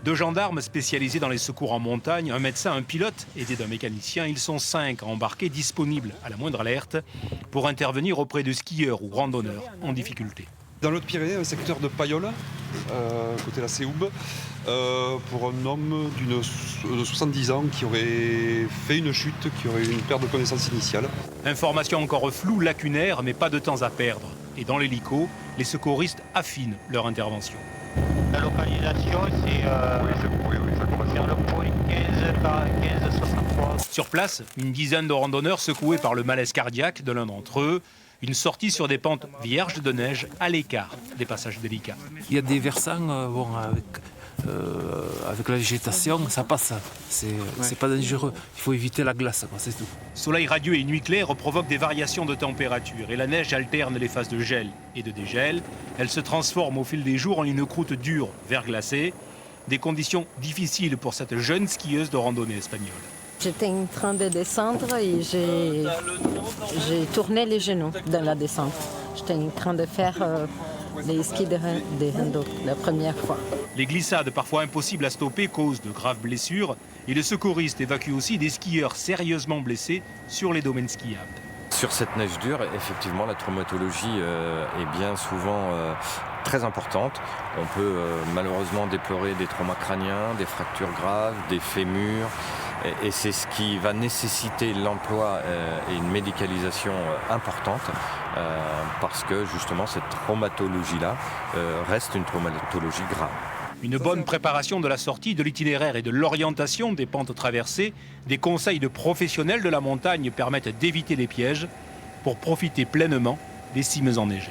2 gendarmes spécialisés dans les secours en montagne, un médecin, un pilote aidé d'un mécanicien. Ils sont 5 à embarquer, disponibles à la moindre alerte pour intervenir auprès de skieurs ou randonneurs en difficulté. Dans l'Haute Pyrénées, un secteur de Payolle, côté la Séoube, pour un homme de 70 ans qui aurait fait une chute, qui aurait eu une perte de connaissance initiale. Information encore floue, lacunaire, mais pas de temps à perdre. Et dans l'hélico, les secouristes affinent leur intervention. La localisation, c'est vers le point 15 par 1563. Sur place, une dizaine de randonneurs secoués par le malaise cardiaque de l'un d'entre eux. Une sortie sur des pentes vierges de neige à l'écart des passages délicats. Il y a des versants, avec la végétation, ça passe. C'est pas dangereux. Il faut éviter la glace, c'est tout. Soleil radieux et nuit claire provoquent des variations de température et la neige alterne les phases de gel et de dégel. Elle se transforme au fil des jours en une croûte dure, verglacée. Des conditions difficiles pour cette jeune skieuse de randonnée espagnole. J'étais en train de descendre et j'ai tourné les genoux dans la descente. J'étais en train de faire les skis de rando la première fois. Les glissades, parfois impossibles à stopper, causent de graves blessures. Et les secouristes évacuent aussi des skieurs sérieusement blessés sur les domaines skiables. Sur cette neige dure, effectivement, la traumatologie est bien souvent très importante. On peut malheureusement déplorer des traumas crâniens, des fractures graves, des fémurs. Et c'est ce qui va nécessiter l'emploi et une médicalisation importante parce que justement cette traumatologie-là reste une traumatologie grave. Une bonne préparation de la sortie, de l'itinéraire et de l'orientation des pentes traversées, des conseils de professionnels de la montagne permettent d'éviter les pièges pour profiter pleinement des cimes enneigées.